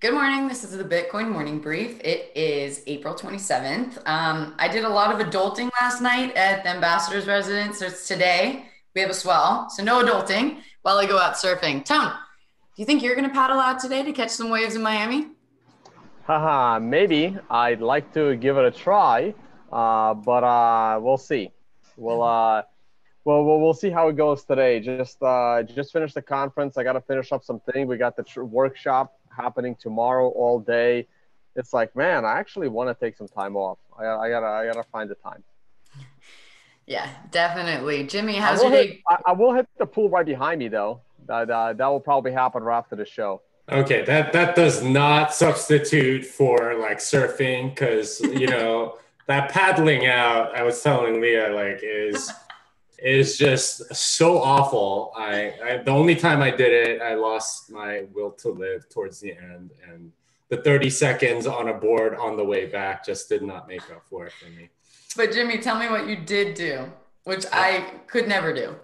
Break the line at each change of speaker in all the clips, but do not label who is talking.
Good morning. This is the Bitcoin Morning Brief. It is April 27th. I did a lot of adulting last night at the ambassador's residence. So it's today. We have a swell, so no adulting while I go out surfing. Tone, do you think you're going to paddle out today to catch some waves in Miami?
Haha, maybe. I'd like to give it a try, but we'll see. We'll we'll see how it goes today. Just finished the conference. I got to finish up some things. We got the workshop happening tomorrow all day. It's like, man, I actually want to take some time off. I gotta find the time.
Yeah, definitely. Jimmy,
I
how's
will
your
hit
day?
I will hit the pool right behind me though. That will probably happen right after the show.
Okay, that does not substitute for like surfing because that paddling out. I was telling Leah like is just so awful. I the only time I did it, I lost my will to live towards the end, and the 30 seconds on a board on the way back just did not make up for it for me.
But Jimmy, tell me what you did do, which I could never do.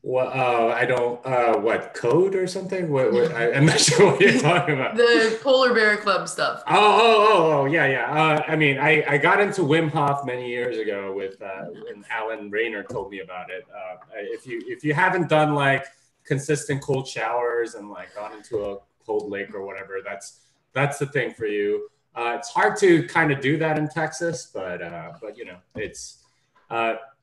Well, I don't. What code or something? I'm not sure what you're talking about.
The Polar Bear Club stuff.
Oh, yeah, yeah. I mean, I got into Wim Hof many years ago with when Alan Rayner told me about it. If you haven't done like consistent cold showers and like gone into a cold lake or whatever, that's the thing for you. It's hard to kind of do that in Texas, but it's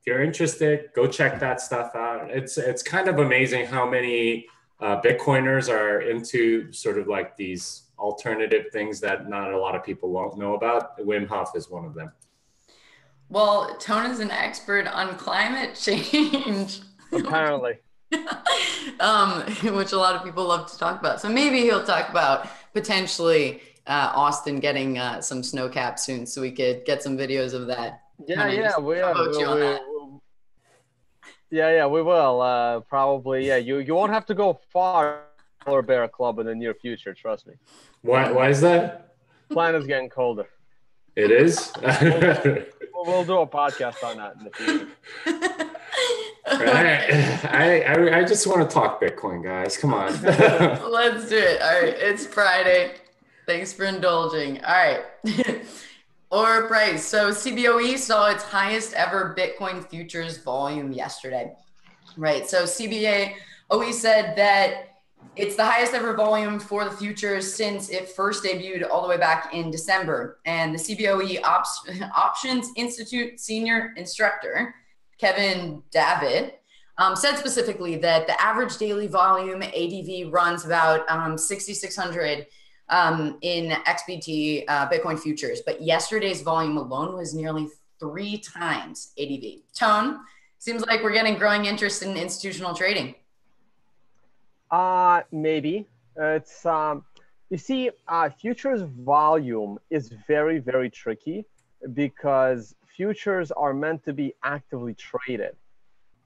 if you're interested, go check that stuff out. It's kind of amazing how many Bitcoiners are into sort of like these alternative things that not a lot of people won't know about. Wim Hof is one of them.
Well, Tone is an expert on climate change,
Apparently.
which a lot of people love to talk about. So maybe he'll talk about potentially Austin getting some snow caps soon, so we could get some videos of that.
Yeah,
Kind of
yeah,
just promote you on that.
yeah, we will. Probably, yeah. You won't have to go far Polar Bear Club in the near future, trust me.
Why is that?
Planet is getting colder.
It is.
We'll do a podcast on that in the future.
I just want to talk Bitcoin, guys. Come on.
Let's do it. All right, it's Friday. Thanks for indulging. All right. Or price. So CBOE saw its highest ever Bitcoin futures volume yesterday. Right. So CBOE said that it's the highest ever volume for the futures since it first debuted all the way back in December. And the CBOE Options Institute senior instructor, Kevin Davitt, said specifically that the average daily volume ADV runs about 6,600 in XBT Bitcoin futures. But yesterday's volume alone was nearly 3 times ADV. Tone, seems like we're getting growing interest in institutional trading.
Maybe. It's you see, futures volume is very, very tricky because futures are meant to be actively traded.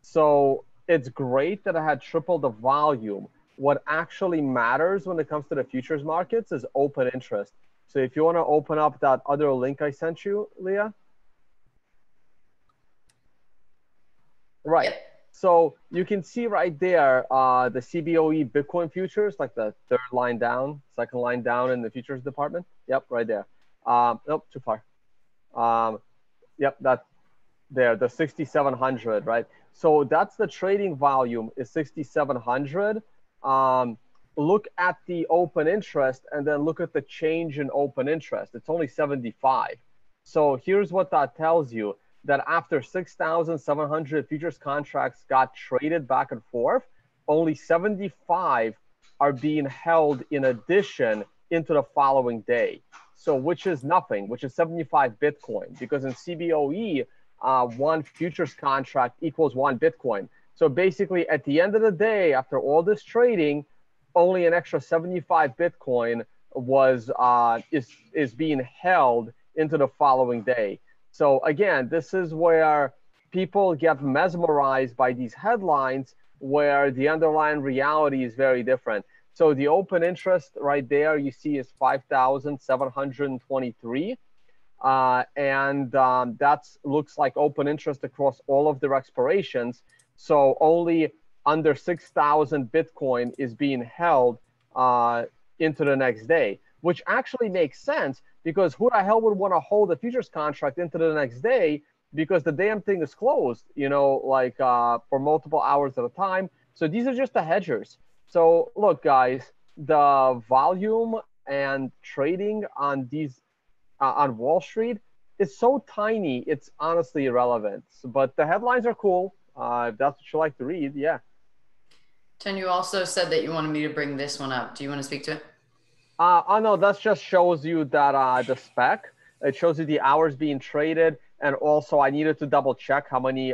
So it's great that I had tripled the volume. What actually matters when it comes to the futures markets is open interest. So if you want to open up that other link I sent you, Leah. Right.
Yep.
So you can see right there the CBOE Bitcoin futures, like the third line down, second line down in the futures department. Yep, right there. Nope, too far. Yep, that there, the 6,700, right? So that's the trading volume is 6,700. Look at the open interest and then look at the change in open interest. It's only 75. So here's what that tells you, that after 6,700 futures contracts got traded back and forth, only 75 are being held in addition into the following day. So which is nothing, which is 75 Bitcoin, because in CBOE, one futures contract equals 1 Bitcoin. So basically, at the end of the day, after all this trading, only an extra 75 Bitcoin is being held into the following day. So again, this is where people get mesmerized by these headlines where the underlying reality is very different. So the open interest right there you see is 5,723. And that looks like open interest across all of their expirations. So only under 6,000 Bitcoin is being held into the next day, which actually makes sense because who the hell would want to hold a futures contract into the next day because the damn thing is closed, like for multiple hours at a time. So these are just the hedgers. So look, guys, the volume and trading on these on Wall Street is so tiny, it's honestly irrelevant. But the headlines are cool. If that's what you like to read, yeah.
Ten, you also said that you wanted me to bring this one up. Do you want to speak to it?
Oh no, that just shows you that the spec. It shows you the hours being traded, and also I needed to double check how many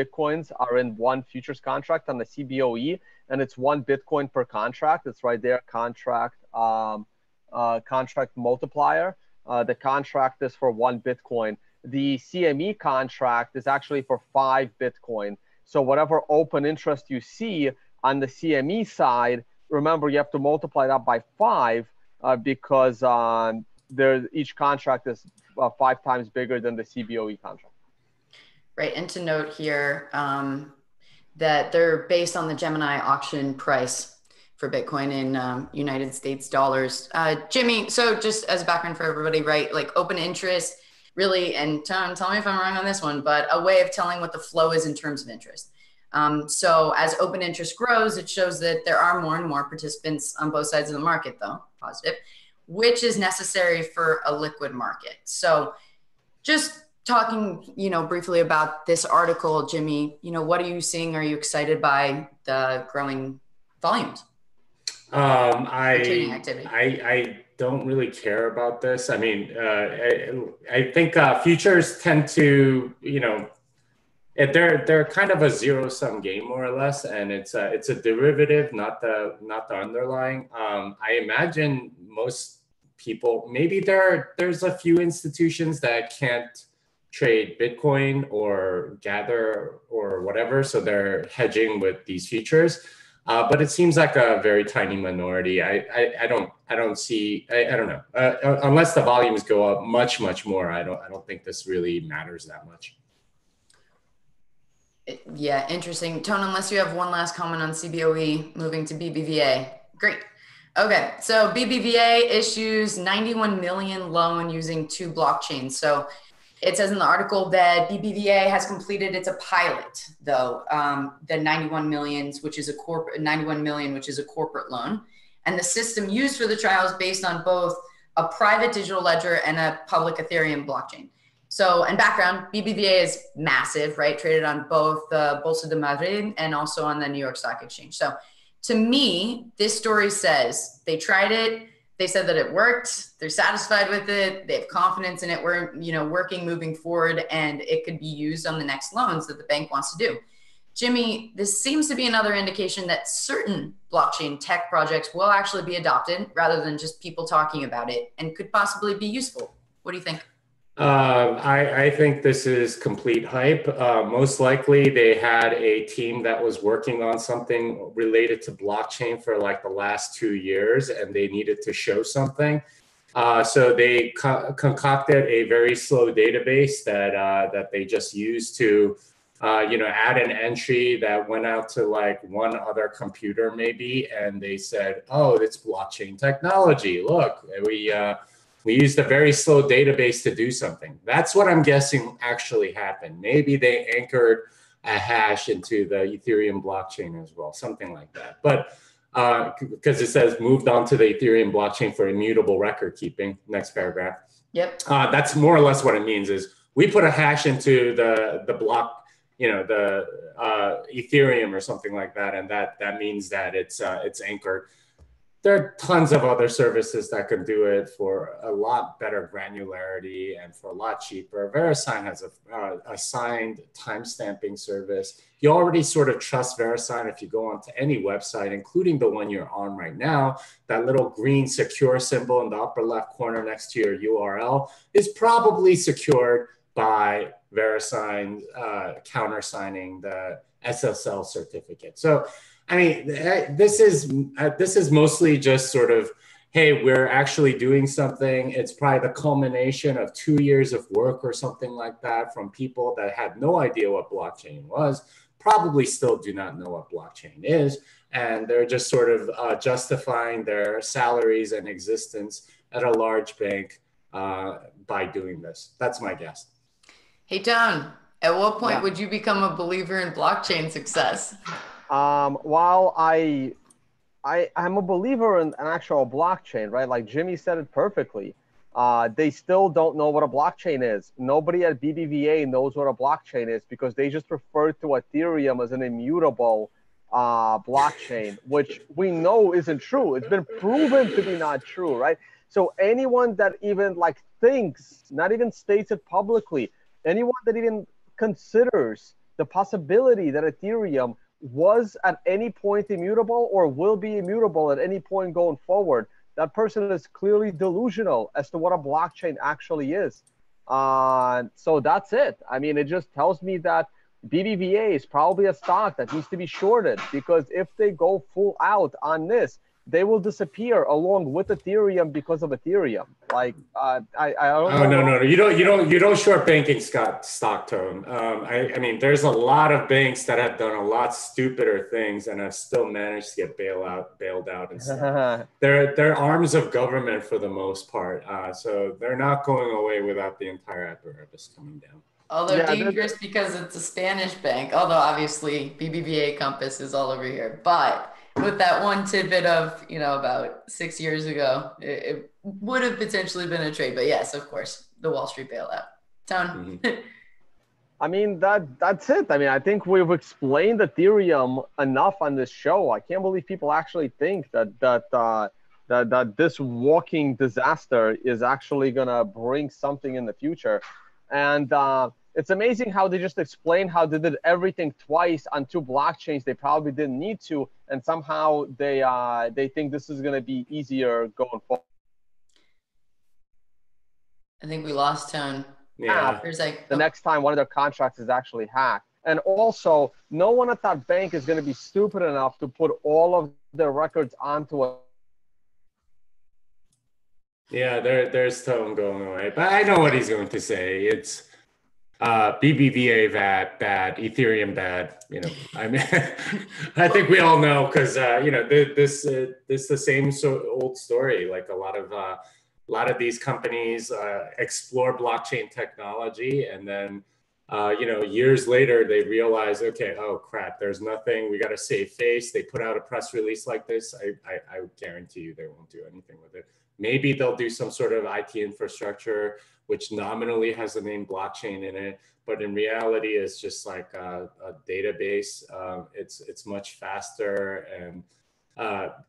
Bitcoins are in one futures contract on the CBOE, and it's 1 Bitcoin per contract. It's right there, contract multiplier. The contract is for 1 Bitcoin. The CME contract is actually for 5 Bitcoin. So whatever open interest you see on the CME side, remember you have to multiply that by 5 because each contract is 5 times bigger than the CBOE contract.
Right, and to note here that they're based on the Gemini auction price for Bitcoin in United States dollars. Jimmy, so just as a background for everybody, right, like open interest really, and Tom, tell me if I'm wrong on this one, but a way of telling what the flow is in terms of interest. So as open interest grows, it shows that there are more and more participants on both sides of the market, though, positive, which is necessary for a liquid market. So just talking, briefly about this article, Jimmy, what are you seeing? Are you excited by the growing volumes? Trading activity?
I don't really care about this. I mean, I think futures tend to, they're kind of a zero-sum game more or less, and it's a derivative, not the underlying. I imagine most people, maybe there's a few institutions that can't trade Bitcoin or gather or whatever, so they're hedging with these futures. But it seems like a very tiny minority. I don't see. I don't know. Unless the volumes go up much more, I don't think this really matters that much.
Yeah, interesting. Tone, unless you have one last comment on CBOE moving to BBVA. Great. Okay, so BBVA issues 91 million loan using 2 blockchains. So it says in the article that BBVA has completed its pilot, though, the 91 million, which is a corporate loan, and the system used for the trial is based on both a private digital ledger and a public Ethereum blockchain. So, and background, BBVA is massive, right? Traded on both the Bolsa de Madrid and also on the New York Stock Exchange. So, to me, this story says they tried it. They said that it worked. They're satisfied with it. They have confidence in it. We're, working moving forward, and it could be used on the next loans that the bank wants to do. Jimmy, this seems to be another indication that certain blockchain tech projects will actually be adopted rather than just people talking about it, and could possibly be useful. What do you think?
I think this is complete hype. Most likely they had a team that was working on something related to blockchain for like the last 2 years, and they needed to show something. So they concocted a very slow database that they just used to, add an entry that went out to like one other computer maybe, and they said, oh, it's blockchain technology. Look, we used a very slow database to do something. That's what I'm guessing actually happened. Maybe they anchored a hash into the Ethereum blockchain as well, something like that. But because it says moved on to the Ethereum blockchain for immutable record keeping, next paragraph.
Yep.
That's more or less what it means is we put a hash into the block, the Ethereum or something like that. And that means that it's anchored. There are tons of other services that can do it for a lot better granularity and for a lot cheaper. VeriSign has a signed timestamping service. You already sort of trust VeriSign if you go onto any website, including the one you're on right now. That little green secure symbol in the upper left corner next to your URL is probably secured by VeriSign countersigning the SSL certificate. So, I mean, this is mostly just sort of, hey, we're actually doing something. It's probably the culmination of 2 years of work or something like that from people that had no idea what blockchain was, probably still do not know what blockchain is. and they're just sort of justifying their salaries and existence at a large bank by doing this. That's my guess.
Hey, Don, at what point
Yeah.
would you become a believer in blockchain success?
While I'm a believer in an actual blockchain, right? Like Jimmy said it perfectly. They still don't know what a blockchain is. Nobody at BBVA knows what a blockchain is because they just refer to Ethereum as an immutable blockchain, which we know isn't true. It's been proven to be not true, right? So anyone that even like thinks, not even states it publicly, anyone that even considers the possibility that Ethereum was at any point immutable or will be immutable at any point going forward, that person is clearly delusional as to what a blockchain actually is. So that's it. I mean, it just tells me that BBVA is probably a stock that needs to be shorted, because if they go full out on this, they will disappear along with Ethereum because of Ethereum. Like, I don't know.
Oh no, you don't short banking stock tone. I mean, there's a lot of banks that have done a lot stupider things and have still managed to get bailed out and stuff. They're arms of government for the most part, so they're not going away without the entire apparatus coming down.
Although dangerous because it's a Spanish bank, although obviously BBVA Compass is all over here. But with that one tidbit of, about 6 years ago, it would have potentially been a trade. But yes, of course, the Wall Street bailout. Tone.
I mean, that's it. I mean, I think we've explained Ethereum enough on this show. I can't believe people actually think that this walking disaster is actually going to bring something in the future. And it's amazing how they just explain how they did everything twice on 2 blockchains they probably didn't need to, and somehow they think this is going to be easier going forward.
I think we lost Tone.
Yeah.
There's like
the next time one of their contracts is actually hacked. And also, no one at that bank is going to be stupid enough to put all of their records onto a.
Yeah, there's Tone going away, but I know what he's going to say. It's BBVA bad, Ethereum bad. I mean, I think we all know because this is the same old story. Like a lot of these companies explore blockchain technology, and then years later they realize, okay, oh crap, there's nothing. We got to save face. They put out a press release like this. I guarantee you they won't do anything with it. Maybe they'll do some sort of IT infrastructure, which nominally has the name blockchain in it, but in reality is just like a database. It's much faster and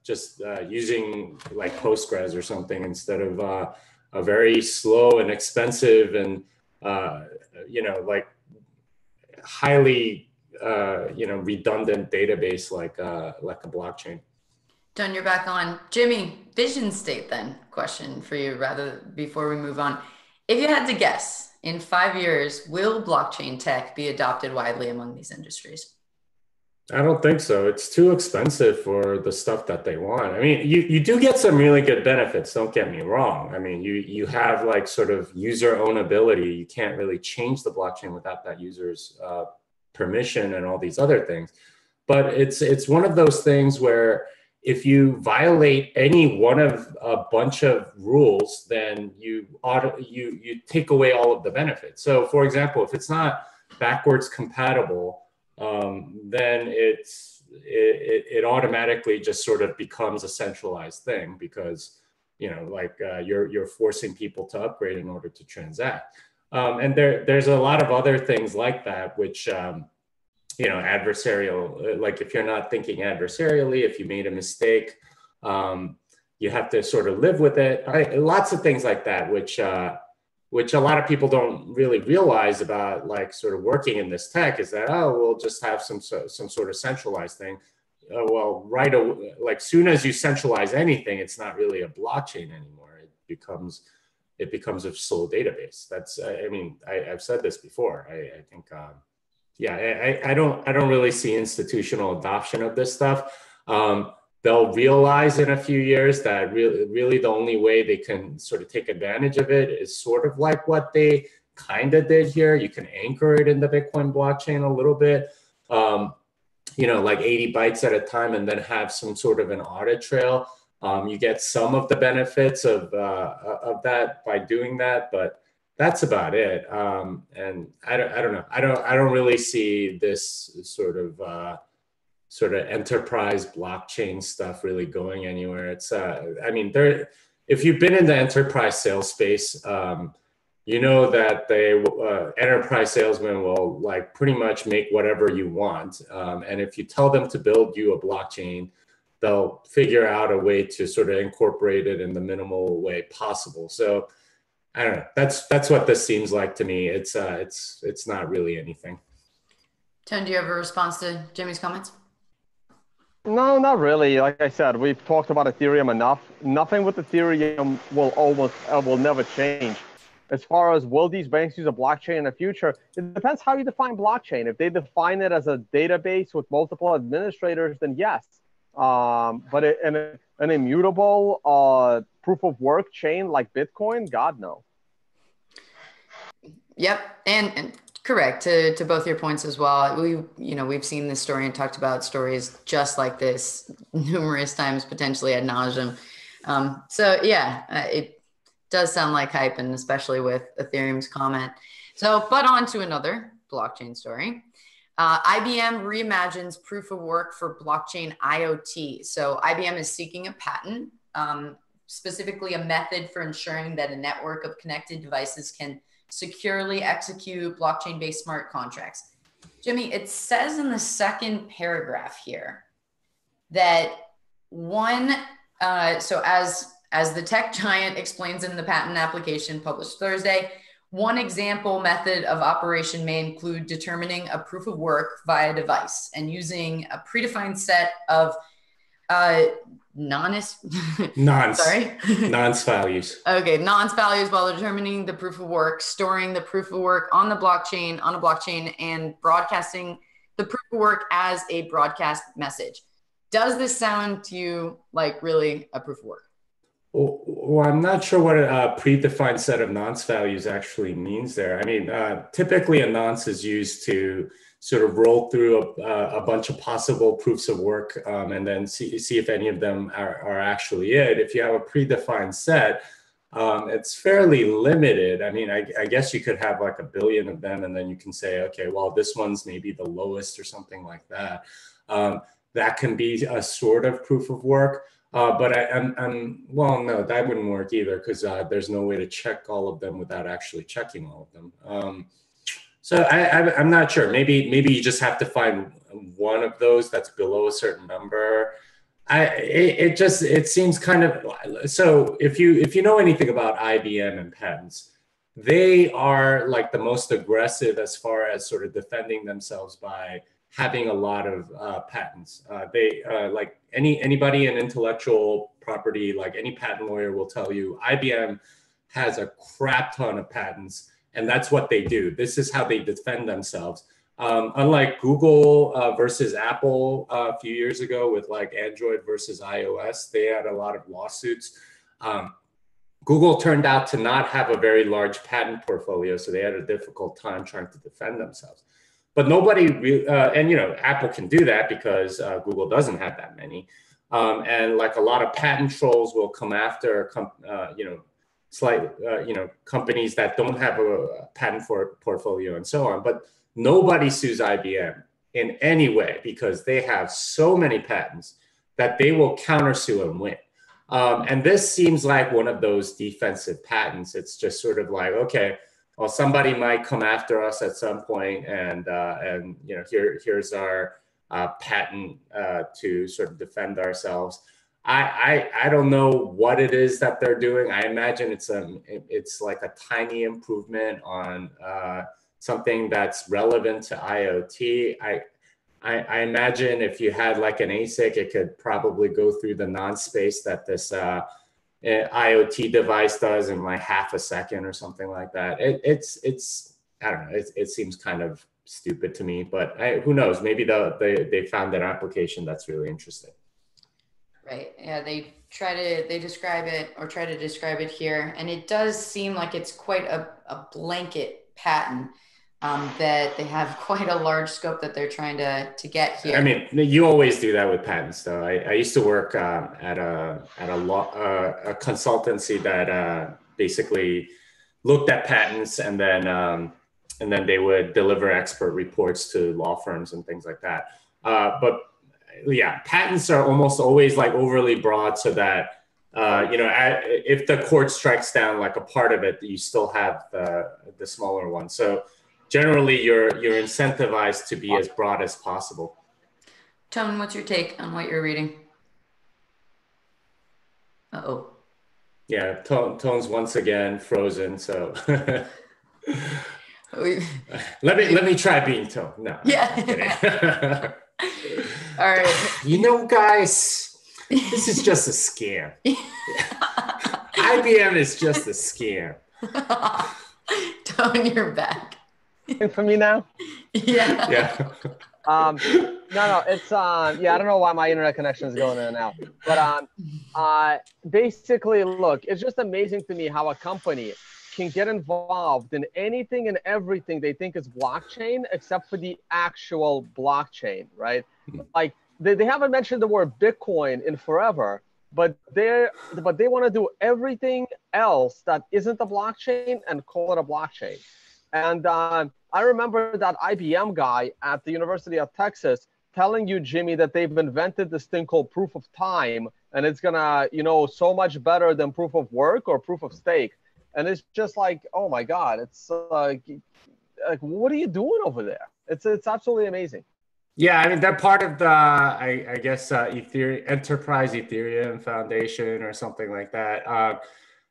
just using like Postgres or something instead of a very slow and expensive and like highly redundant database like a blockchain.
Done, you're back on. Jimmy, vision state then, question for you before we move on. If you had to guess, in 5 years, will blockchain tech be adopted widely among these industries?
I don't think so. It's too expensive for the stuff that they want. I mean, you do get some really good benefits, don't get me wrong. I mean, you have like sort of user ownability. You can't really change the blockchain without that user's permission and all these other things. But it's one of those things where if you violate any one of a bunch of rules, then you take away all of the benefits. So for example, if it's not backwards compatible, then it automatically just sort of becomes a centralized thing because, you're forcing people to upgrade in order to transact. And there's a lot of other things like that, which, adversarial, like if you're not thinking adversarially, if you made a mistake, you have to sort of live with it. Lots of things like that, which a lot of people don't really realize about like sort of working in this tech is that, we'll just have some sort of centralized thing. Like soon as you centralize anything, it's not really a blockchain anymore. It becomes a sole database. That's, I've said this before. I think, I don't really see institutional adoption of this stuff. They'll realize in a few years that really the only way they can sort of take advantage of it is sort of like what they kind of did here. You can anchor it in the Bitcoin blockchain a little bit. like 80 bytes at a time and then have some sort of an audit trail. You get some of the benefits of that by doing that, but that's about it. And I don't know. I don't really see this sort of enterprise blockchain stuff really going anywhere. It's I mean, if you've been in the enterprise sales space, you know that the enterprise salesmen will like pretty much make whatever you want. And if you tell them to build you a blockchain, they'll figure out a way to sort of incorporate it in the minimal way possible. So I don't know. That's what this seems like to me. It's not really anything.
Tone, do you have a response to Jimmy's comments?
No, not really. Like I said, we've talked about Ethereum enough. Nothing with Ethereum will never change. As far as will these banks use a blockchain in the future, it depends how you define blockchain. If they define it as a database with multiple administrators, then yes. But an immutable proof of work chain like Bitcoin, God, no.
Yep, and correct to both your points as well. We've seen this story and talked about stories just like this numerous times, potentially ad nauseum. So yeah, it does sound like hype, and especially with Ethereum's comment. So, but on to another blockchain story. IBM reimagines proof of work for blockchain IoT. So IBM is seeking a patent, specifically a method for ensuring that a network of connected devices can securely execute blockchain-based smart contracts. Jimmy, it says in the second paragraph here that so as the tech giant explains in the patent application published Thursday, one example method of operation may include determining a proof of work via device and using a predefined set of nonce
values.
Okay, nonce values while determining the proof of work, storing the proof of work on a blockchain, and broadcasting the proof of work as a broadcast message. Does this sound to you like really a proof of work?
Well, I'm not sure what a predefined set of nonce values actually means there. I mean, typically a nonce is used to sort of roll through a bunch of possible proofs of work and then see if any of them are actually it. If you have a predefined set, it's fairly limited. I mean, I guess you could have like a billion of them and then you can say, okay, well, this one's maybe the lowest or something like that. That can be a sort of proof of work. But well, no, that wouldn't work either because there's no way to check all of them without actually checking all of them. So I'm not sure. Maybe you just have to find one of those that's below a certain number. It seems kind of so. If you know anything about IBM and patents, they are like the most aggressive as far as sort of defending themselves by having a lot of patents. They like anybody in intellectual property, like any patent lawyer will tell you, IBM has a crap ton of patents, and that's what they do. This is how they defend themselves. Unlike Google versus Apple a few years ago with like Android versus iOS, they had a lot of lawsuits. Google turned out to not have a very large patent portfolio, so they had a difficult time trying to defend themselves. But nobody, and Apple can do that because Google doesn't have that many. And like a lot of patent trolls will come after, companies that don't have a patent portfolio and so on. But nobody sues IBM in any way because they have so many patents that they will countersue and win. And this seems like one of those defensive patents. It's just sort of like, okay, well, somebody might come after us at some point, and here's our patent to sort of defend ourselves. I don't know what it is that they're doing. I imagine it's like a tiny improvement on something that's relevant to IoT. I imagine if you had like an ASIC, it could probably go through the non-space that this IoT device does in like half a second or something like that. It's I don't know. It seems kind of stupid to me, but who knows? Maybe they found an application that's really interesting.
Right. Yeah. They describe it here, and it does seem like it's quite a blanket patent. that they have quite a large scope that they're trying to get here.
I mean, you always do that with patents, though. I used to work at a consultancy that basically looked at patents, and then they would deliver expert reports to law firms and things like that. But yeah, patents are almost always like overly broad, so that if the court strikes down like a part of it, you still have the smaller one. So generally, you're incentivized to be as broad as possible.
Tone, what's your take on what you're reading? Uh-oh.
Yeah, Tone's once again frozen. So let me try being Tone. No,
yeah.
I'm kidding.
All right.
You know, guys, this is just a scam. IBM is just a scam.
Tone, you're back.
For me now?
Yeah.
Yeah.
No, it's yeah, I don't know why my internet connection is going in and out. But basically, look, it's just amazing to me how a company can get involved in anything and everything they think is blockchain, except for the actual blockchain, right? Like they haven't mentioned the word Bitcoin in forever, but they want to do everything else that isn't a blockchain and call it a blockchain. And I remember that IBM guy at the University of Texas telling you, Jimmy, that they've invented this thing called proof of time, and it's gonna, so much better than proof of work or proof of stake. And it's just like, oh my God, it's like what are you doing over there? It's absolutely amazing.
Yeah, I mean, they're part of the, I guess, Ethereum, Enterprise Ethereum Foundation or something like that.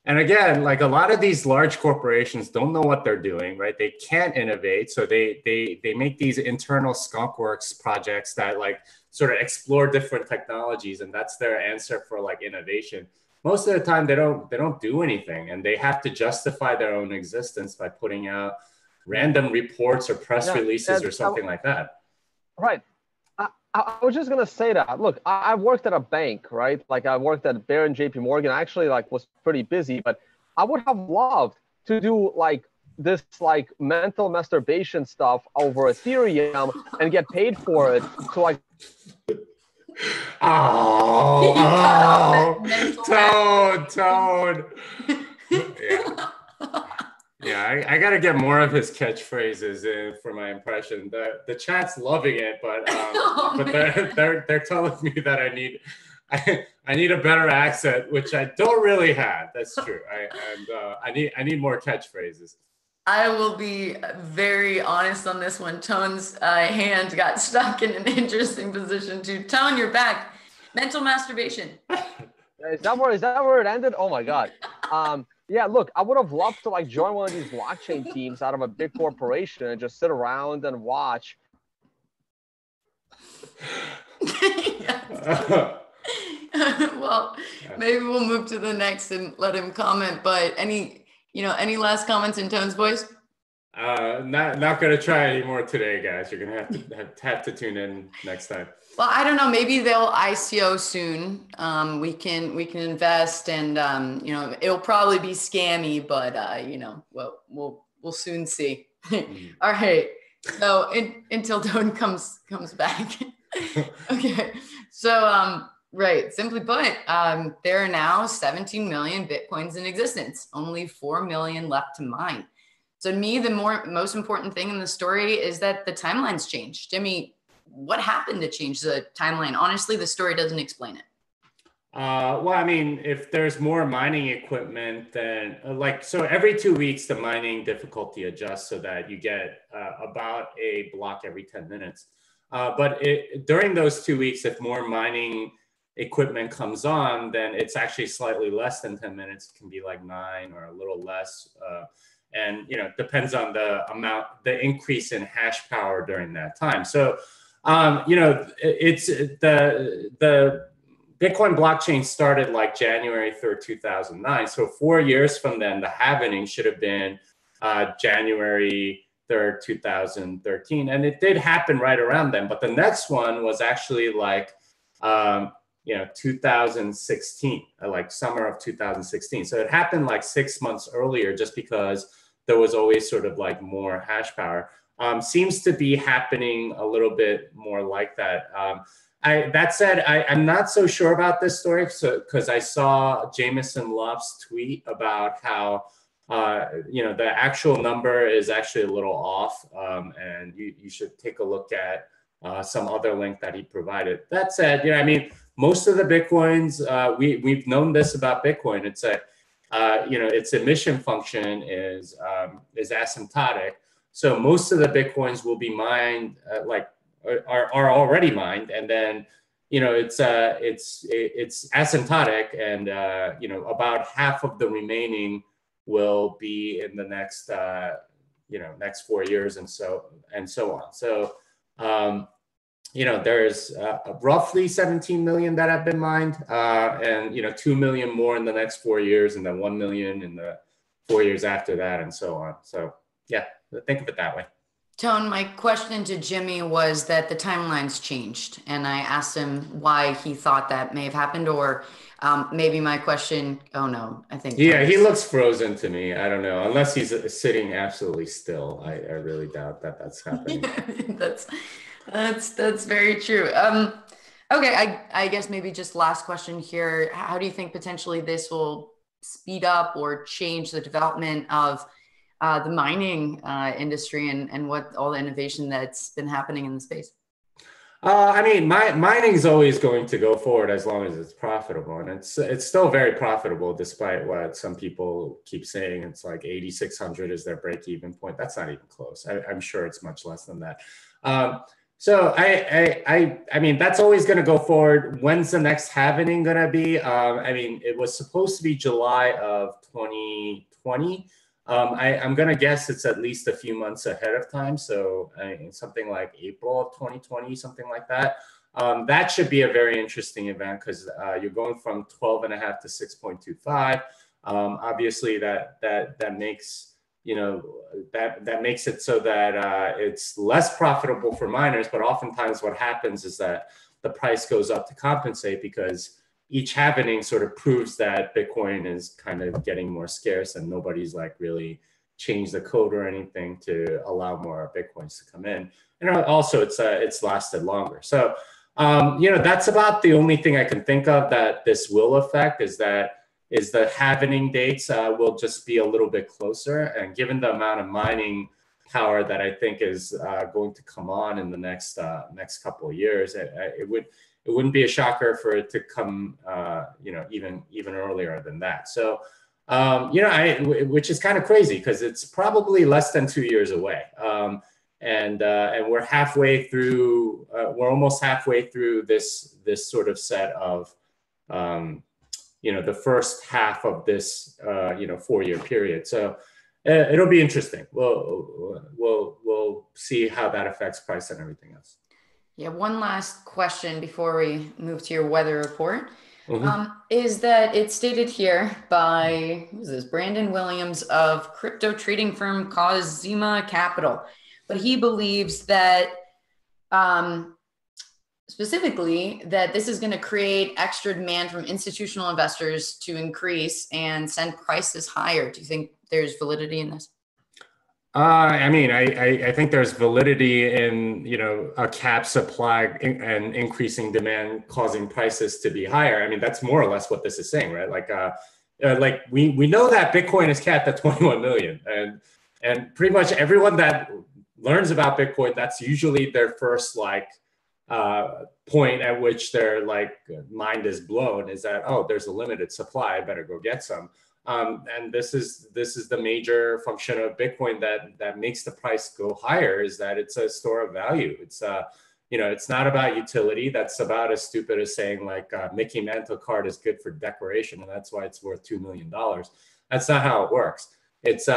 And again, like a lot of these large corporations don't know what they're doing, right? They can't innovate. So they make these internal skunkworks projects that like sort of explore different technologies. And that's their answer for like innovation. Most of the time, they don't do anything. And they have to justify their own existence by putting out random reports or press releases or something like that.
Right. I was just gonna say that. Look, I worked at a bank, right? Like I worked at Bear and JP Morgan. I actually like was pretty busy, but I would have loved to do like this like mental masturbation stuff over Ethereum and get paid for it. So like,
Toad. Yeah. Yeah, I got to get more of his catchphrases in for my impression. The chat's loving it, but they're telling me that I need a better accent, which I don't really have. That's true. I need more catchphrases.
I will be very honest on this one. Tone's hand got stuck in an interesting position too. Tone, you're back. Mental masturbation.
Is that where it ended? Oh my God. Yeah, look, I would have loved to like join one of these blockchain teams out of a big corporation and just sit around and watch.
Well, maybe we'll move to the next and let him comment. But any last comments in Tone's voice?
Not gonna try anymore today, guys. You're gonna have to tune in next time.
Well, I don't know. Maybe they'll ICO soon. We can invest, and it'll probably be scammy, but we'll soon see. All right. So until Tone comes back. Okay. So right. Simply put, there are now 17 million Bitcoins in existence. Only 4 million left to mine. So to me, the most important thing in the story is that the timeline's changed. Jimmy, what happened to change the timeline? Honestly, the story doesn't explain it.
Well, I mean, if there's more mining equipment, then so every 2 weeks, the mining difficulty adjusts so that you get about a block every 10 minutes. But during those 2 weeks, if more mining equipment comes on, then it's actually slightly less than 10 minutes. It can be like 9 or a little less. And, depends on the increase in hash power during that time. So, it's the Bitcoin blockchain started like January 3rd, 2009. So 4 years from then, the halvening should have been January 3rd, 2013. And it did happen right around then. But the next one was actually like, 2016, like summer of 2016. So it happened like 6 months earlier, just because there was always sort of like more hash power. Seems to be happening a little bit more like that. That said, I'm not so sure about this story, because I saw Jameson Luff's tweet about how the actual number is actually a little off, and you should take a look at some other link that he provided. That said, I mean, most of the Bitcoins, we've known this about Bitcoin. It's its emission function is asymptotic. So most of the Bitcoins will be mined, are already mined, and then it's asymptotic, and about half of the remaining will be in the next next 4 years, and so on. So there's roughly 17 million that have been mined, and 2 million more in the next 4 years, and then 1 million in the 4 years after that, and so on. So yeah, think of it that way.
Tone, my question to Jimmy was that the timelines changed, and I asked him why he thought that may have happened, or maybe my question, oh no, I think.
Yeah, he looks frozen to me. I don't know, unless he's sitting absolutely still. I really doubt that that's happening.
That's very true. Okay, I guess maybe just last question here. How do you think potentially this will speed up or change the development of the mining industry and what all the innovation that's been happening in the space?
I mean, mining is always going to go forward as long as it's profitable, and it's still very profitable despite what some people keep saying. It's like 8,600 is their break-even point. That's not even close. I'm sure it's much less than that. So I mean, that's always going to go forward. When's the next halvening going to be? I mean, it was supposed to be July of 2020. I'm going to guess it's at least a few months ahead of time. So something like April of 2020, something like that. That should be a very interesting event, because you're going from 12.5 to 6.25. Obviously, that makes that makes it so that it's less profitable for miners. But oftentimes, what happens is that the price goes up to compensate, because each halvening sort of proves that Bitcoin is kind of getting more scarce, and nobody's like really changed the code or anything to allow more Bitcoins to come in. And also it's lasted longer. So, that's about the only thing I can think of that this will affect, is the halvening dates will just be a little bit closer. And given the amount of mining power that I think is going to come on in the next couple of years, it wouldn't be a shocker for it to come, even earlier than that. So, which is kind of crazy, because it's probably less than 2 years away, and we're halfway through. We're almost halfway through this sort of set of, the first half of this, 4-year period. So it'll be interesting. We'll see how that affects price and everything else.
Yeah, one last question before we move to your weather report.
Mm-hmm.
Is that it's stated here by, who's this, Brandon Williams of crypto trading firm Cosima Capital. But he believes that specifically that this is going to create extra demand from institutional investors to increase and send prices higher. Do you think there's validity in this?
I mean, I think there's validity in, a cap supply and increasing demand causing prices to be higher. I mean, that's more or less what this is saying, right? Like we know that Bitcoin is capped at 21 million, and pretty much everyone that learns about Bitcoin, that's usually their first point at which their mind is blown, is that, oh, there's a limited supply, I better go get some. And this is the major function of Bitcoin that makes the price go higher, is that it's a store of value. It's it's not about utility. That's about as stupid as saying Mickey Mantle card is good for decoration, and that's why it's worth $2 million. That's not how it works. There's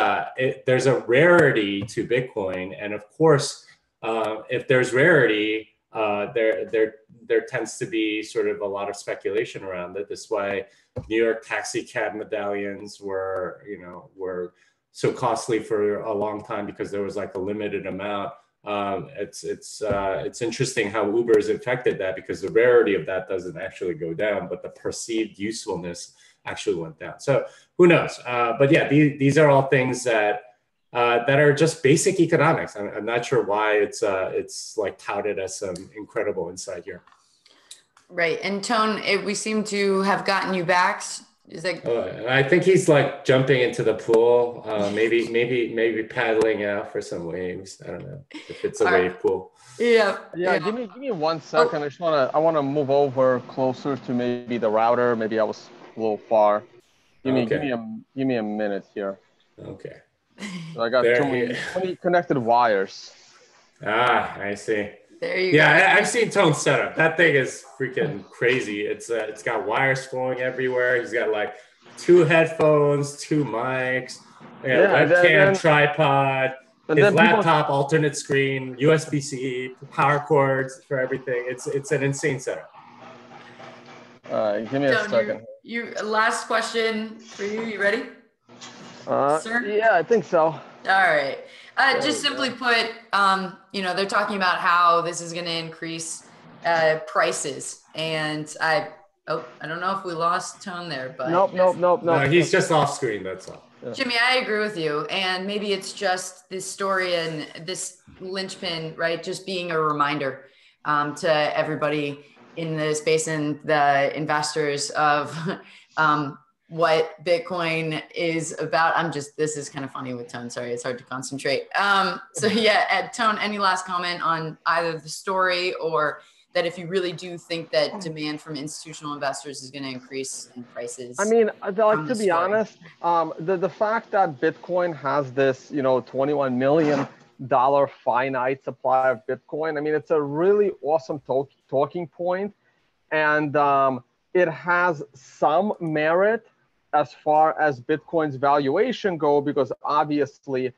a rarity to Bitcoin, and of course, if there's rarity, there tends to be sort of a lot of speculation around it. This is why New York taxi cab medallions were so costly for a long time, because there was a limited amount. It's interesting how Uber is affected that, because the rarity of that doesn't actually go down, but the perceived usefulness actually went down. So who knows? But yeah, these are all things that that are just basic economics. I'm not sure why it's like touted as some incredible insight here.
Right. And Tone, we seem to have gotten you back. Is that?
I think he's like jumping into the pool, maybe paddling out for some waves. I don't know if it's a wave pool.
Yeah.
Yeah. Give me 1 second. I wanna move over closer to maybe the router. Maybe I was a little far. Give me a minute here.
Okay.
So I got too many connected wires.
Ah, I see.
There you go.
Yeah, I've seen Tone's setup. That thing is freaking crazy. It's got wires flowing everywhere. He's got like 2 headphones, 2 mics, webcam, tripod, his laptop, alternate screen, USB-C, power cords for everything. It's an insane setup.
Give me a second.
Last question for you. You ready? Sir?
Yeah, I think so.
All right. Just simply put, they're talking about how this is going to increase prices. And I don't know if we lost Tone there, but
nope.
No, he's just off screen. That's all.
Yeah. Jimmy, I agree with you. And maybe it's just this story and this linchpin, right? Just being a reminder to everybody in the space and the investors of what Bitcoin is about. This is kind of funny with Tone. Sorry, it's hard to concentrate. So yeah, Tone, any last comment on either the story or that if you really do think that demand from institutional investors is going to increase in prices?
I mean, to be honest, the fact that Bitcoin has this, $21 million finite supply of Bitcoin, I mean, it's a really awesome talking point. And it has some merit as far as Bitcoin's valuation go, because obviously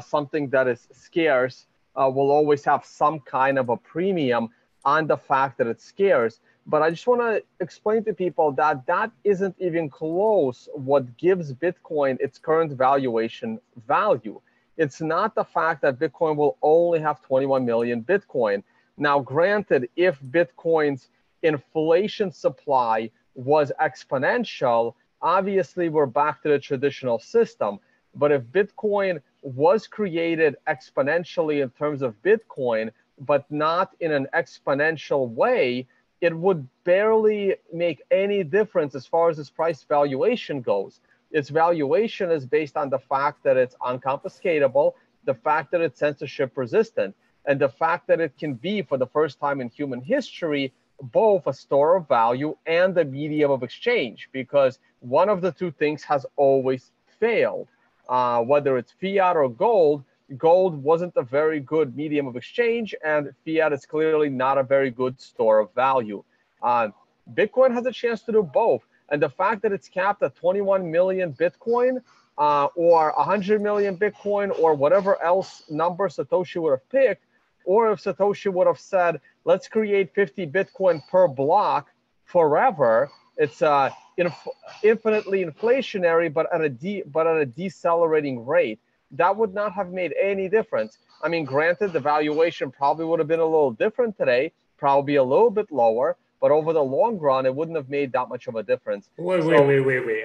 something that is scarce will always have some kind of a premium on the fact that it's scarce. But I just want to explain to people that that isn't even close what gives Bitcoin its current valuation value. It's not the fact that Bitcoin will only have 21 million Bitcoin. Now, granted, if Bitcoin's inflation supply was exponential, obviously we're back to the traditional system. But if Bitcoin was created exponentially in terms of Bitcoin, but not in an exponential way, it would barely make any difference as far as its price valuation goes. Its valuation is based on the fact that it's unconfiscatable, the fact that it's censorship resistant, and the fact that it can be, for the first time in human history, both a store of value and a medium of exchange, because one of the two things has always failed. Whether it's fiat or gold, gold wasn't a very good medium of exchange, and fiat is clearly not a very good store of value. Bitcoin has a chance to do both. And the fact that it's capped at 21 million Bitcoin or 100 million Bitcoin or whatever else number Satoshi would have picked, or if Satoshi would have said, let's create 50 Bitcoin per block forever, it's infinitely inflationary, but at a decelerating rate. That would not have made any difference. I mean, granted, the valuation probably would have been a little different today, probably a little bit lower, but over the long run, it wouldn't have made that much of a difference.
Wait.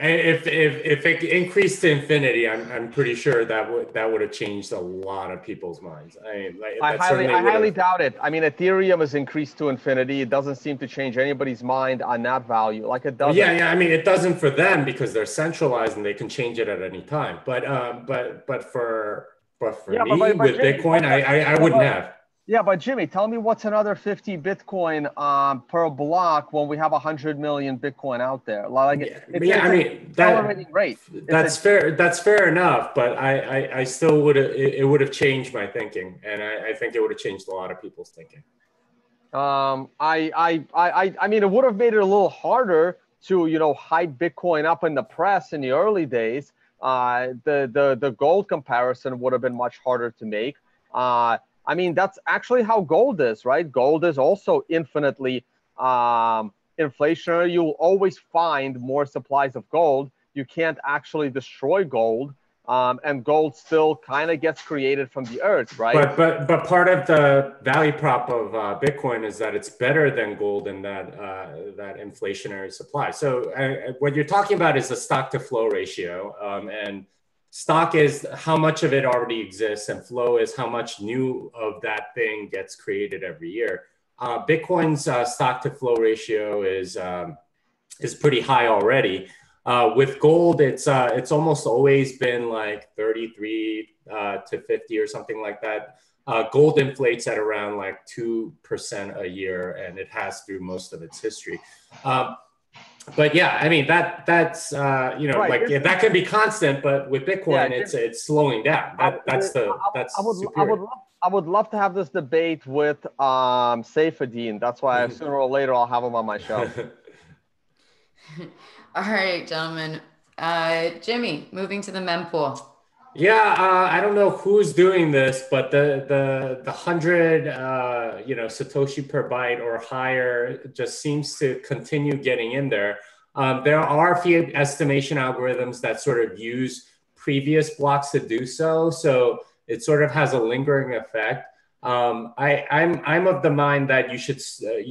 If it increased to infinity, I'm pretty sure that would have changed a lot of people's minds.
I highly doubt it. I mean, Ethereum is increased to infinity. It doesn't seem to change anybody's mind on that value. Like it doesn't.
Yeah. I mean, it doesn't for them because they're centralized and they can change it at any time. But for me with Bitcoin, I wouldn't have.
Yeah, but Jimmy, tell me what's another 50 Bitcoin per block when we have 100 million Bitcoin out there? Rate.
That's fair. That's fair enough. But I still it would have changed my thinking, and I think it would have changed a lot of people's thinking.
I mean, it would have made it a little harder to hype Bitcoin up in the press in the early days. The gold comparison would have been much harder to make. I mean, that's actually how gold is, right? Gold is also infinitely inflationary. You'll always find more supplies of gold. You can't actually destroy gold, and gold still kind of gets created from the earth, right?
But part of the value prop of Bitcoin is that it's better than gold in that inflationary supply. So what you're talking about is the stock to flow ratio, and stock is how much of it already exists, and flow is how much new of that thing gets created every year. Bitcoin's stock to flow ratio is pretty high already. With gold, it's almost always been like 33 to 50 or something like that. Gold inflates at around like 2% a year, and it has through most of its history. But yeah, I mean that's you know, right. Like that can be constant, but with Bitcoin, it's slowing down. That's
I would love to have this debate with Saifedean. That's why sooner or later I'll have him on my show.
All right, gentlemen. Jimmy, moving to the mempool.
Yeah, I don't know who's doing this, but the 100 you know, Satoshi per byte or higher just seems to continue getting in there. There are a few estimation algorithms that sort of use previous blocks to do so, so it sort of has a lingering effect. I'm of the mind that you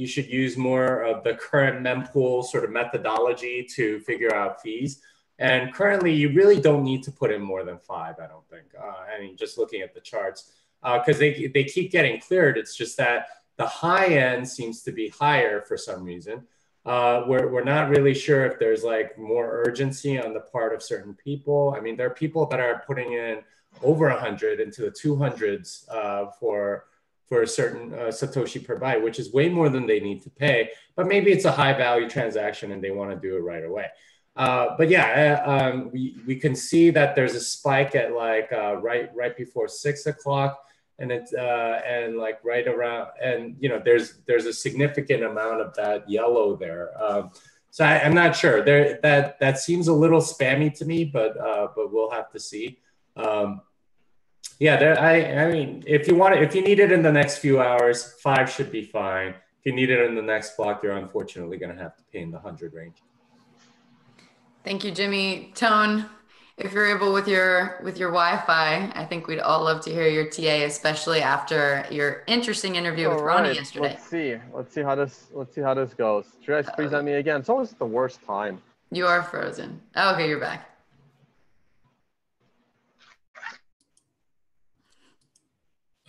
should use more of the current mempool sort of methodology to figure out fees. And currently, you really don't need to put in more than 5, I don't think. I mean, just looking at the charts, because they keep getting cleared. It's just that the high end seems to be higher for some reason. We're not really sure if there's like more urgency on the part of certain people. I mean, there are people that are putting in over 100 into the 200s for a certain Satoshi per byte, which is way more than they need to pay. But maybe it's a high value transaction and they want to do it right away. But yeah, we can see that there's a spike at like right before 6 o'clock, and it's and like right around, and you know there's a significant amount of that yellow there. So I'm not sure. That seems a little spammy to me, but we'll have to see. Yeah, I mean, if you need it in the next few hours, 5 should be fine. If you need it in the next block, you're unfortunately going to have to pay in the 100 range.
Thank you, Jimmy. Tone, if you're able with your Wi-Fi, I think we'd all love to hear your TA, especially after your interesting interview with Ronnie yesterday.
Let's see how this goes. Should you guys present me again? It's always the worst time.
You are frozen. Oh, okay, you're back.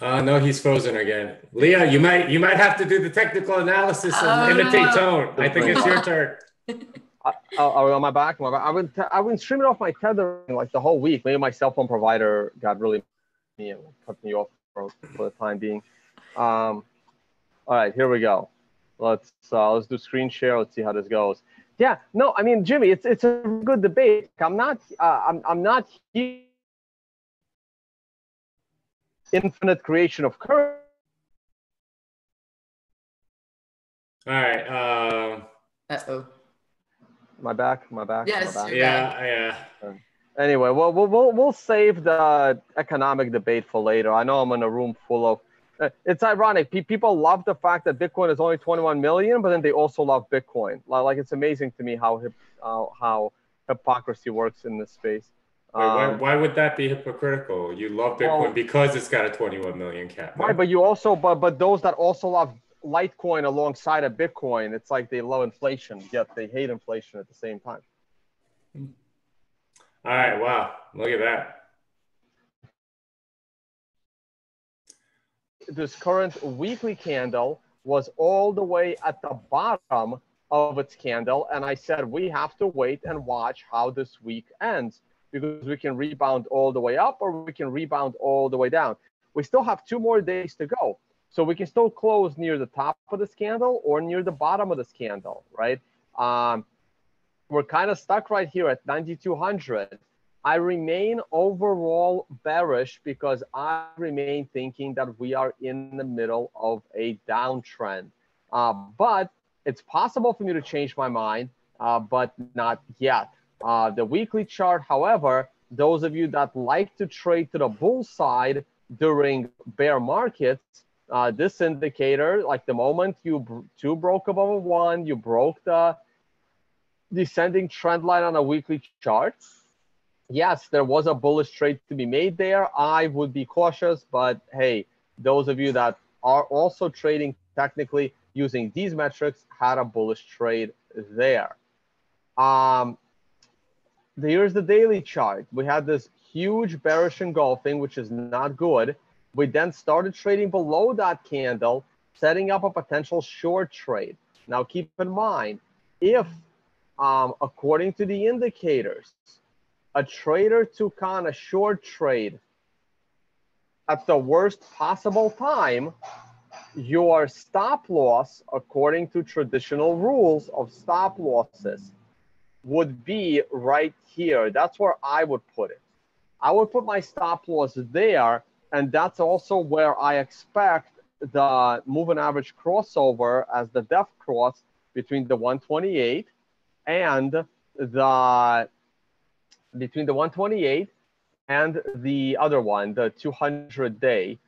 No, he's frozen again. Leah, you might have to do the technical analysis and imitate Tone. I think it's your turn.
On my back. I've been streaming off my tethering like the whole week. Maybe my cell phone provider got really and cut me off for the time being. All right, here we go. Let's do screen share. Let's see how this goes. Yeah, no, I mean, Jimmy, it's a good debate. I'm not here. Infinite creation of currency.
All right.
Uh-oh.
My back.
Yes.
My back.
Yeah.
Anyway, we'll save the economic debate for later. I know I'm in a room full of. It's ironic. People love the fact that Bitcoin is only 21 million, but then they also love Bitcoin. Like it's amazing to me how hypocrisy works in this space.
Why would that be hypocritical? You love Bitcoin because it's got a 21 million cap.
Right, but you also, but those that also love Litecoin alongside of Bitcoin, it's like they love inflation, yet they hate inflation at the same time.
All right, wow, look at that.
This current weekly candle was all the way at the bottom of its candle, and I said we have to wait and watch how this week ends, because we can rebound all the way up or we can rebound all the way down. We still have 2 more days to go. So we can still close near the top of this candle or near the bottom of this candle, right? We're kind of stuck right here at 9,200. I remain overall bearish because I remain thinking that we are in the middle of a downtrend. But it's possible for me to change my mind, but not yet. The weekly chart, however, those of you that like to trade to the bull side during bear markets, this indicator, like the moment two broke above 1, you broke the descending trend line on a weekly chart. Yes, there was a bullish trade to be made there. I would be cautious, but hey, those of you that are also trading technically using these metrics had a bullish trade there. Here's the daily chart. We had this huge bearish engulfing, which is not good. We then started trading below that candle, setting up a potential short trade. Now, keep in mind, if, according to the indicators, a trader took on a short trade at the worst possible time, your stop loss, according to traditional rules of stop losses, would be right here. That's where I would put it. I would put my stop loss there, and that's also where I expect the moving average crossover as the depth cross between the 128 and the and the other one, the 200-day.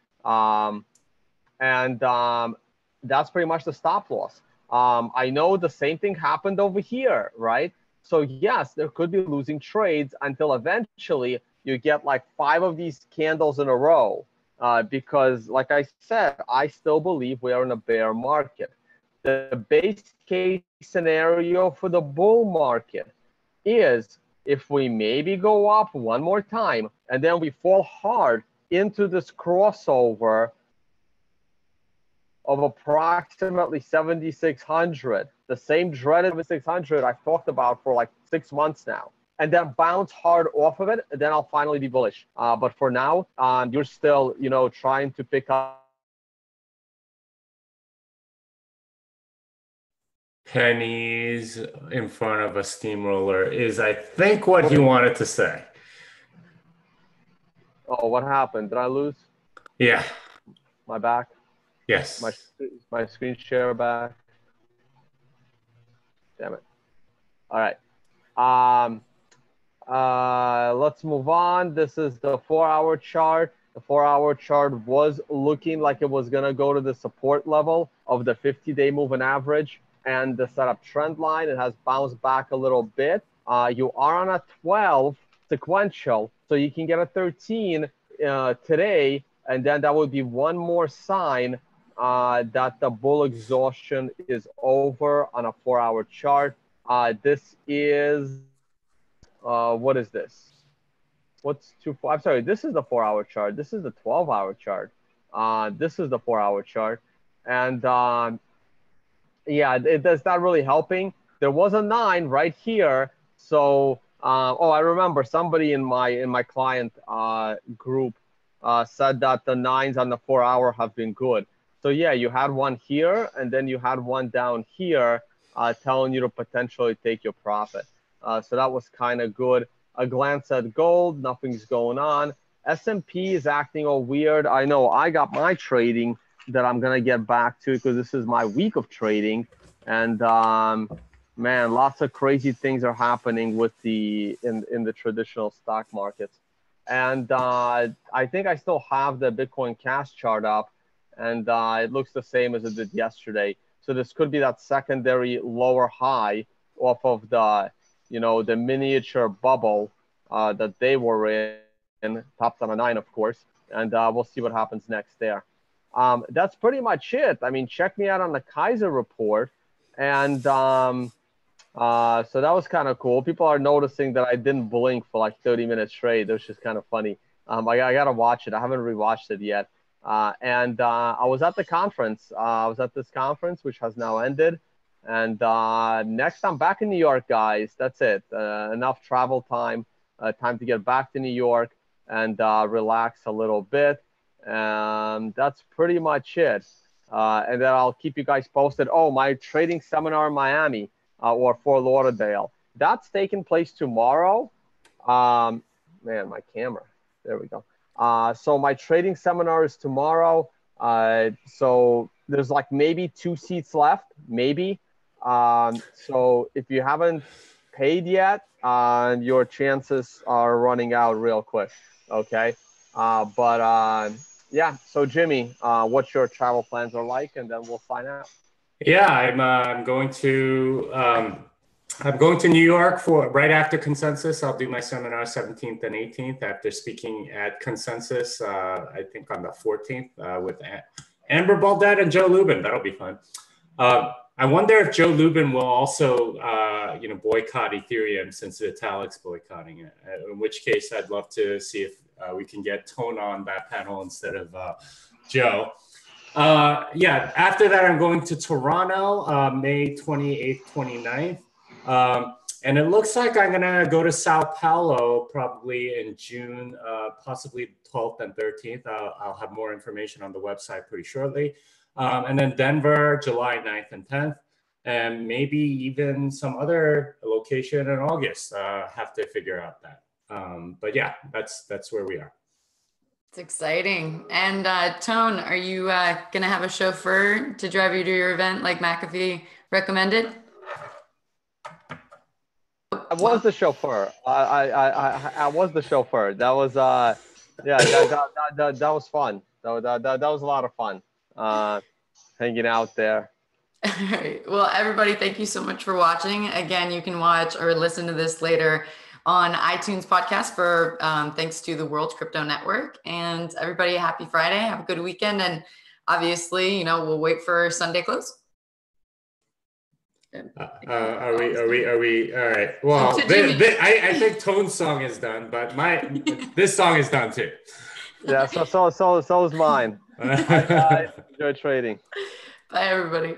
That's pretty much the stop loss. I know the same thing happened over here, right? So yes, there could be losing trades until eventually you get like 5 of these candles in a row. Because like I said, I still believe we are in a bear market. The base case scenario for the bull market is if we maybe go up one more time and then we fall hard into this crossover of approximately 7,600, the same dreaded 7,600 I've talked about for like 6 months now, and then bounce hard off of it, then I'll finally be bullish. But for now, you're still, trying to pick up
pennies in front of a steamroller is, I think, what he wanted to say.
Oh, what happened? Did I lose?
Yeah.
My back?
Yes.
My screen share back. Damn it. All right. Let's move on. This is the 4-hour chart. The 4-hour chart was looking like it was going to go to the support level of the 50-day moving average and the setup trend line. It has bounced back a little bit. You are on a 12 sequential, so you can get a 13 today, and then that would be one more sign that the bull exhaustion is over on a 4-hour chart. This is, what is this? What's 2, 4? I'm sorry, this is the 4-hour chart. This is the 12-hour chart. This is the 4-hour chart. And yeah, that's not really helping. There was a 9 right here. So, oh, I remember somebody in my client group said that the 9s on the 4-hour have been good. So yeah, you had one here, and then you had one down here telling you to potentially take your profit. So that was kind of good. A glance at gold, nothing's going on. S&P is acting all weird. I know I got my trading that I'm going to get back to because this is my week of trading. And man, lots of crazy things are happening with in the traditional stock markets. And I think I still have the Bitcoin Cash chart up, and it looks the same as it did yesterday. So this could be that secondary lower high off of the, the miniature bubble that they were in, topped on a 9, of course. And we'll see what happens next there. That's pretty much it. I mean, check me out on the Kaiser report. And so that was kind of cool. People are noticing that I didn't blink for like 30 minutes straight. It was just kind of funny. I got to watch it. I haven't rewatched it yet. And I was at the conference. I was at this conference, which has now ended. And next, I'm back in New York, guys. That's it. Enough travel time. Time to get back to New York and relax a little bit. That's pretty much it. And then I'll keep you guys posted. Oh, my trading seminar in Miami or Fort Lauderdale. That's taking place tomorrow. Man, my camera. There we go. So my trading seminar is tomorrow. So there's like maybe 2 seats left, maybe. So if you haven't paid yet, your chances are running out real quick. Okay. Yeah. So Jimmy, what your travel plans are like, and then we'll find out.
Yeah, I'm going to New York for right after Consensus. I'll do my seminar 17th and 18th after speaking at Consensus. I think on the 14th with Amber Baldet and Joe Lubin. That'll be fun. I wonder if Joe Lubin will also, boycott Ethereum since Vitalik's boycotting it. In which case, I'd love to see if we can get Tone on that panel instead of Joe. After that, I'm going to Toronto, May 28th, 29th. And it looks like I'm going to go to Sao Paulo probably in June, possibly 12th and 13th. I'll have more information on the website pretty shortly. And then Denver, July 9th and 10th. And maybe even some other location in August. Have to figure out that. But yeah, that's where we are.
It's exciting. And Tone, are you going to have a chauffeur to drive you to your event like McAfee recommended?
I was the chauffeur. I was the chauffeur. That was that was fun. That was a lot of fun. Hanging out there.
All right. Well, everybody, thank you so much for watching. Again, you can watch or listen to this later on iTunes podcast for thanks to the World Crypto Network. And everybody, happy Friday. Have a good weekend. And obviously, we'll wait for Sunday close.
Are we all right? Well, I think Tone's song is done, but this song is done too.
Yeah, so is mine. Bye guys. Enjoy trading.
Bye everybody.